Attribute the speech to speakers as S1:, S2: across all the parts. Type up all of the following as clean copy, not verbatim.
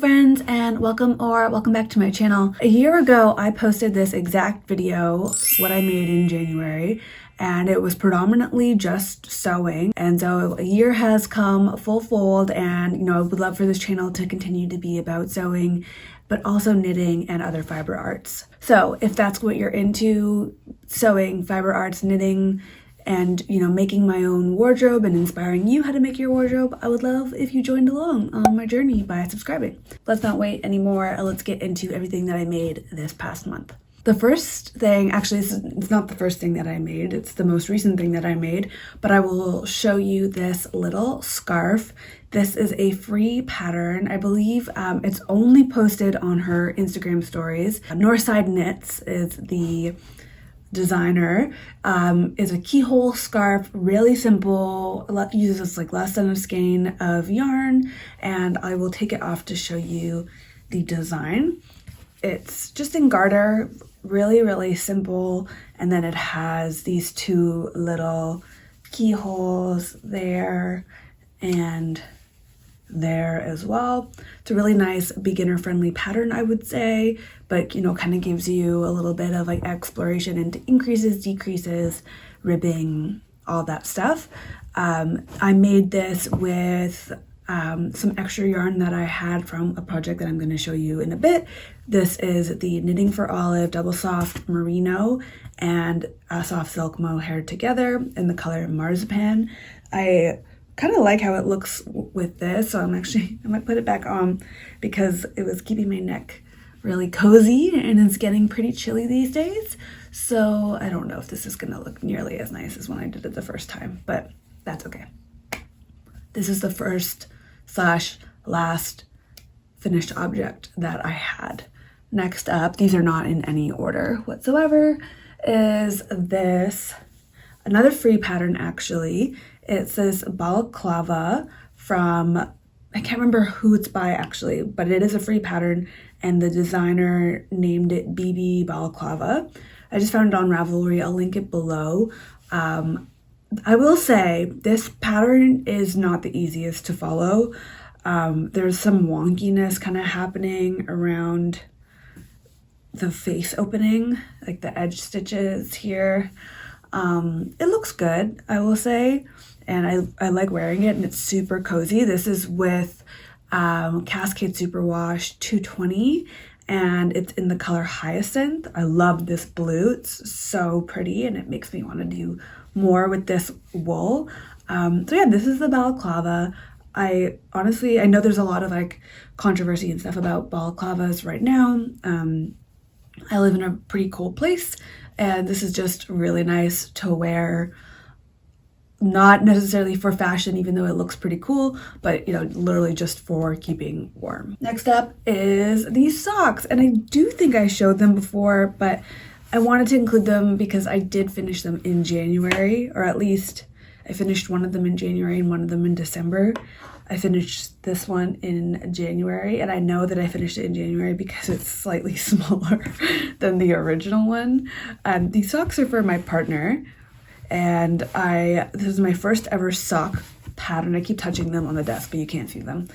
S1: friends, and welcome back to my channel. A year ago I posted this exact video, what I made in January, and it was predominantly just sewing. And so a year has come full fold, and I would love for this channel to continue to be about sewing, but also knitting and other fiber arts. So if that's what you're into, sewing, fiber arts, knitting, and making my own wardrobe and inspiring you how to make your wardrobe, I would love if you joined along on my journey by subscribing. Let's not wait anymore. Let's get into everything that I made this past month. The first thing, actually it's not the first thing that I made, it's the most recent thing that I made, but I will show you this little scarf. This is a free pattern. I believe it's only posted on her Instagram stories. Northside Knits is the designer. Is a keyhole scarf, really simple, uses like less than a skein of yarn, and I will take it off to show you the design. It's just in garter, really simple, and then it has these two little keyholes there and there as well. It's a really nice beginner friendly pattern, I would say, but kind of gives you a little bit of like exploration into increases, decreases, ribbing, all that stuff. I made this with some extra yarn that I had from a project that I'm going to show you in a bit. This is the Knitting for Olive double soft merino and soft silk mohair together in the color marzipan. I kind of like how it looks with this, so I might put it back on because it was keeping my neck really cozy and it's getting pretty chilly these days, so I don't know if this is gonna look nearly as nice as when I did it the first time, but that's okay. This is the first / last finished object that I had. Next up, these are not in any order whatsoever, is this, another free pattern actually. It's this balaclava from, I can't remember who it's by actually, but it is a free pattern and the designer named it BB Balaclava. I just found it on Ravelry. I'll link it below. I will say this pattern is not the easiest to follow. There's some wonkiness kind of happening around the face opening, like the edge stitches here. It looks good, I will say, and I like wearing it, and it's super cozy. This is with Cascade Superwash 220, and it's in the color Hyacinth. I love this blue. It's so pretty, and it makes me want to do more with this wool. So yeah, this is the balaclava. I know there's a lot of like controversy and stuff about balaclavas right now. I live in a pretty cold place, and this is just really nice to wear, not necessarily for fashion, even though it looks pretty cool, but literally just for keeping warm. Next up is these socks, and I do think I showed them before, but I wanted to include them because I did finish them in January, or at least I finished one of them in January and one of them in December. I finished this one in January, and I know that I finished it in January because it's slightly smaller than the original one. These socks are for my partner, and this is my first ever sock pattern. I keep touching them on the desk, but you can't see them.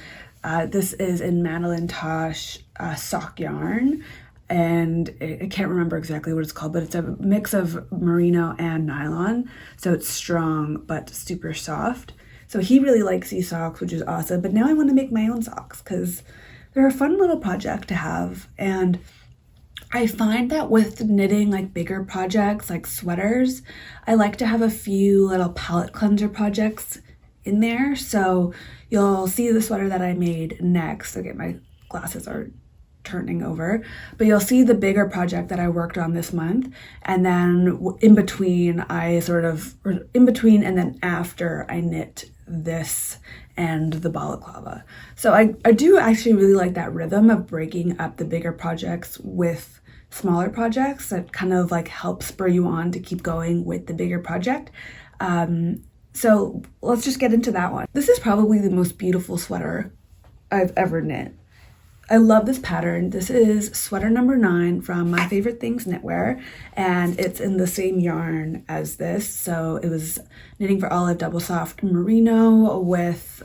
S1: This is in Madeline Tosh sock yarn, and I can't remember exactly what it's called, but it's a mix of merino and nylon, so it's strong but super soft. So he really likes these socks, which is awesome, but now I want to make my own socks because they're a fun little project to have. And I find that with knitting like bigger projects like sweaters, I like to have a few little palette cleanser projects in there. So you'll see the sweater that I made next. Okay, my glasses are turning over, but you'll see the bigger project that I worked on this month, and then in between and then after I knit this and the balaclava. So I do actually really like that rhythm of breaking up the bigger projects with smaller projects. That kind of like helps spur you on to keep going with the bigger project. So let's just get into that one. This is probably the most beautiful sweater I've ever knit. I love this pattern. This is sweater number 9 from My Favorite Things Knitwear, and it's in the same yarn as this. So it was Knitting for Olive double soft merino with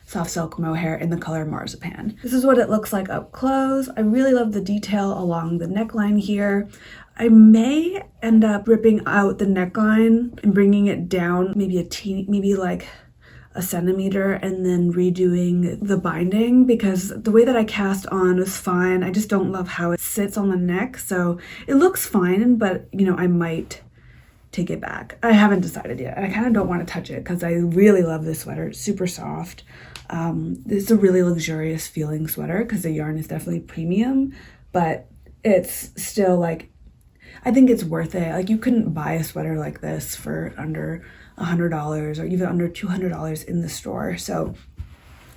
S1: soft silk mohair in the color marzipan. This is what it looks like up close. I really love the detail along the neckline here. I may end up ripping out the neckline and bringing it down maybe like a centimeter, and then redoing the binding, because the way that I cast on was fine. I just don't love how it sits on the neck. So it looks fine, but you know, I might take it back. I haven't decided yet. I kind of don't want to touch it because I really love this sweater. It's super soft. This is a really luxurious feeling sweater because the yarn is definitely premium, but it's still like, I think it's worth it. Like, you couldn't buy a sweater like this for under $100 or even under $200 in the store. So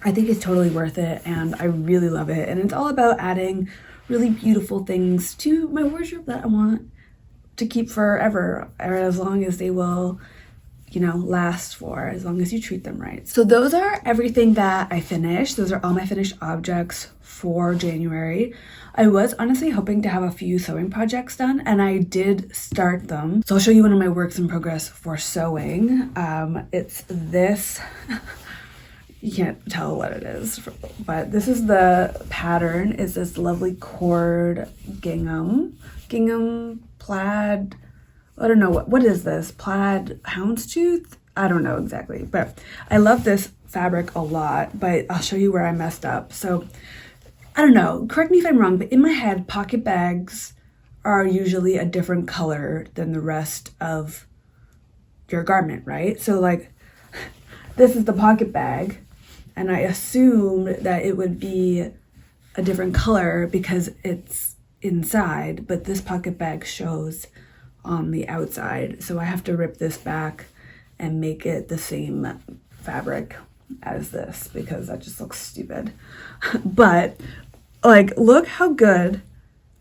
S1: I think it's totally worth it, and I really love it. And it's all about adding really beautiful things to my wardrobe that I want to keep forever, or as long as they will, you know, last for, as long as you treat them right. So those are everything that I finished. Those are all my finished objects for January. I was honestly hoping to have a few sewing projects done, and I did start them. So I'll show you one of my works in progress for sewing. It's this, you can't tell what it is, but this is the pattern. It's this lovely cord gingham plaid. I don't know, what is this? Plaid houndstooth? I don't know exactly, but I love this fabric a lot, but I'll show you where I messed up. So I don't know, correct me if I'm wrong, but in my head, pocket bags are usually a different color than the rest of your garment, right? So like, this is the pocket bag, and I assumed that it would be a different color because it's inside, but this pocket bag shows on the outside. So I have to rip this back and make it the same fabric as this because that just looks stupid. But like, look how good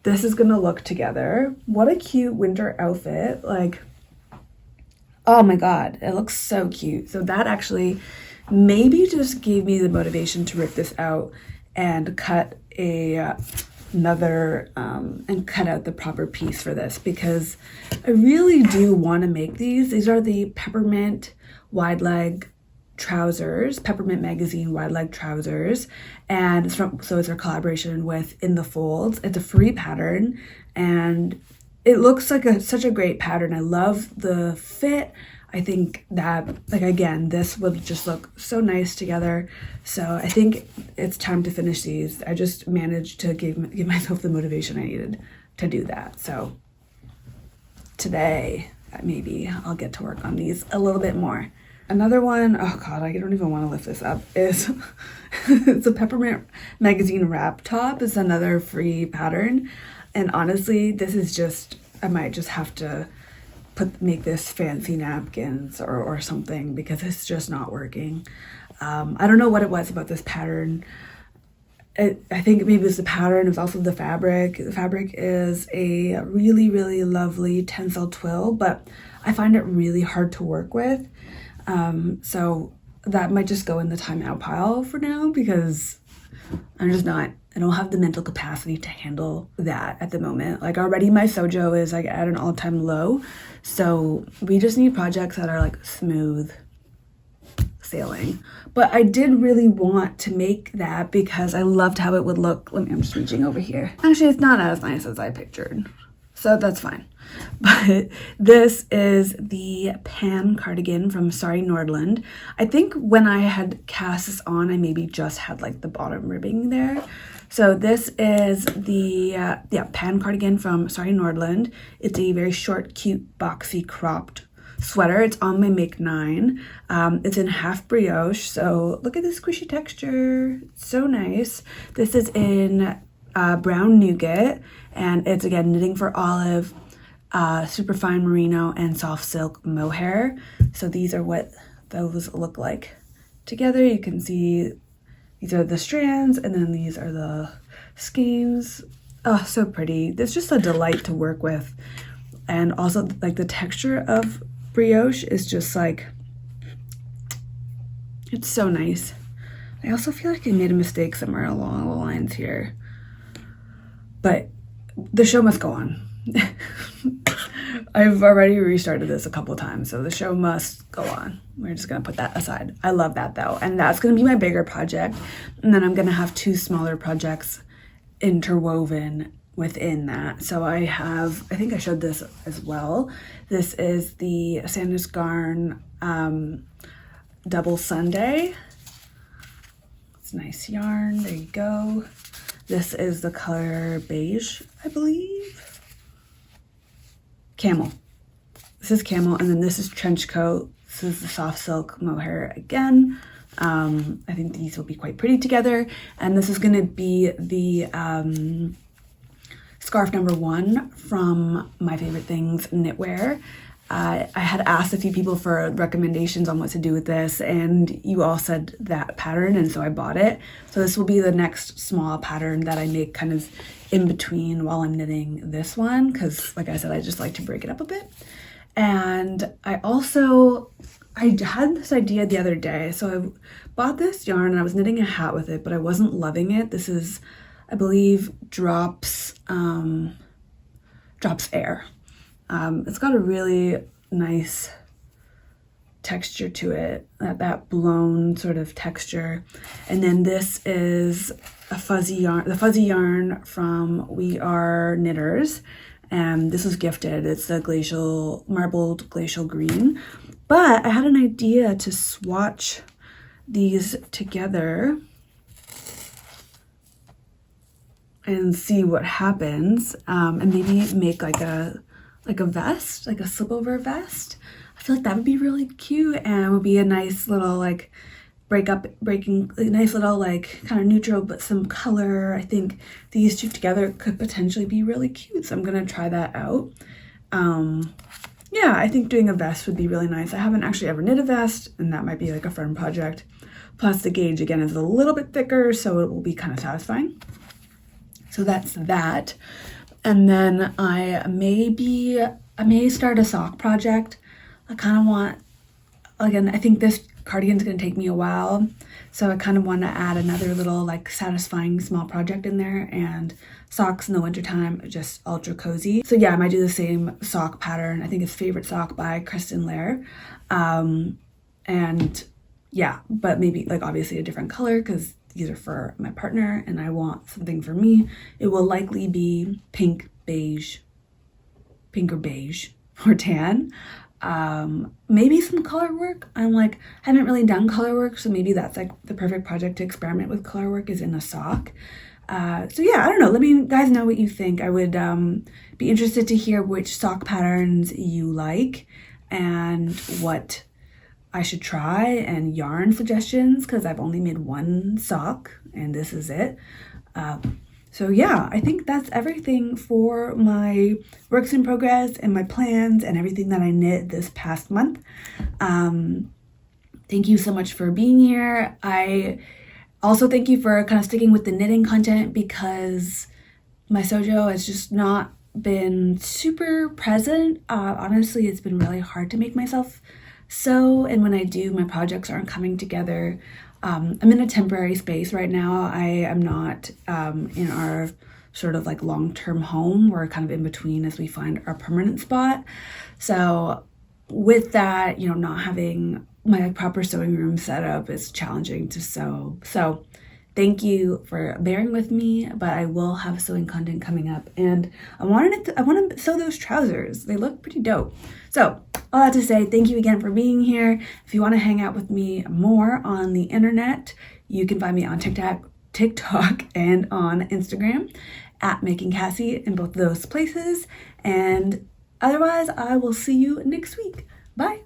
S1: this is gonna look together. What a cute winter outfit. Like, oh my God, it looks so cute. So that actually maybe just gave me the motivation to rip this out and cut another and cut out the proper piece for this, because I really do want to make these. These are the peppermint wide leg trousers, Peppermint Magazine wide leg trousers, and it's our collaboration with In the Folds. It's a free pattern, and it looks like such a great pattern. I love the fit. I think that, like, again, this would just look so nice together. So I think it's time to finish these. I just managed to give myself the motivation I needed to do that. So today, maybe I'll get to work on these a little bit more. Another one, oh God, I don't even want to lift this up, is it's a Peppermint Magazine wrap top. It's another free pattern. And honestly, this is just, I might just have to make this fancy napkins or something, because it's just not working. I don't know what it was about this pattern. I think maybe it's the pattern. It was also the fabric. The fabric is a really, really lovely tencel twill, but I find it really hard to work with. So that might just go in the timeout pile for now, because I don't have the mental capacity to handle that at the moment. Like, already my sojo is like at an all-time low. So we just need projects that are like smooth sailing. But I did really want to make that because I loved how it would look. I'm just reaching over here. Actually, it's not as nice as I pictured, so that's fine. But this is the pan cardigan from Sorry Nordland. I think when I had cast this on, I maybe just had like the bottom ribbing there. So this is the pan cardigan from Sorry Nordland. It's a very short, cute, boxy, cropped sweater. It's on my make 9. It's in half brioche, so look at the squishy texture. It's so nice. This is in brown nougat, and it's again knitting for olive, super fine merino, and soft silk mohair. So these are what those look like together. You can see these are the strands, and then these are the skeins. Oh, so pretty. It's just a delight to work with. And also, like, the texture of brioche is just like, it's so nice. I also feel like I made a mistake somewhere along the lines here, but the show must go on. I've already restarted this a couple times, so the show must go on. We're just gonna put that aside. I love that though, and that's gonna be my bigger project, and then I'm gonna have 2 smaller projects interwoven within that. So I think I showed this as well. This is the Sanders Garn Double Sunday. It's nice yarn, there you go. This is the color beige, I believe. Camel. This is camel, and then this is trench coat. This is the soft silk mohair again. I think these will be quite pretty together. And this is gonna be the scarf number 1 from My Favorite Things Knitwear. I had asked a few people for recommendations on what to do with this, and you all said that pattern, and so I bought it. So this will be the next small pattern that I make kind of in between while I'm knitting this one, because like I said, I just like to break it up a bit. And I had this idea the other day. So I bought this yarn and I was knitting a hat with it, but I wasn't loving it. This is, I believe, Drops Air. It's got a really nice texture to it, that blown sort of texture. And then this is a fuzzy yarn, the fuzzy yarn from We Are Knitters. And this was gifted. It's the marbled glacial green. But I had an idea to swatch these together and see what happens, and maybe make like a vest, like a slipover vest. I feel like that would be really cute, and it would be a nice little like breaking, nice little like kind of neutral but some color. I think these 2 together could potentially be really cute, so I'm gonna try that out. Yeah, I think doing a vest would be really nice. I haven't actually ever knit a vest, and that might be like a fun project. Plus the gauge again is a little bit thicker, so it will be kind of satisfying. So that's that. And then I may start a sock project. I kind of want, again, I think this cardigan's gonna take me a while, so I kind of want to add another little like satisfying small project in there, and socks in the wintertime are just ultra cozy. So yeah, I might do the same sock pattern. I think it's Favorite Sock by Kristen Lair. And yeah, but maybe like obviously a different color, because these are for my partner and I want something for me. It will likely be pink or beige or tan. Maybe some color work. I haven't really done color work, so maybe that's like the perfect project to experiment with color work, is in a sock. So yeah, I don't know. Let me guys know what you think. I would be interested to hear which sock patterns you like and what I should try, and yarn suggestions, because I've only made 1 sock and this is it. So yeah, I think that's everything for my works in progress and my plans and everything that I knit this past month. Thank you so much for being here. I also thank you for kind of sticking with the knitting content, because my sojo has just not been super present. Honestly, it's been really hard to make myself sew, and when I do, my projects aren't coming together. I'm in a temporary space right now. I am not in our sort of like long-term home. We're kind of in between as we find our permanent spot. So with that, you know, not having my proper sewing room set up is challenging to sew. So thank you for bearing with me, but I will have sewing content coming up, and I want to sew those trousers. They look pretty dope. So all that to say, thank you again for being here. If you want to hang out with me more on the internet, you can find me on TikTok and on Instagram at Making Cassie, in both of those places. And otherwise, I will see you next week. Bye.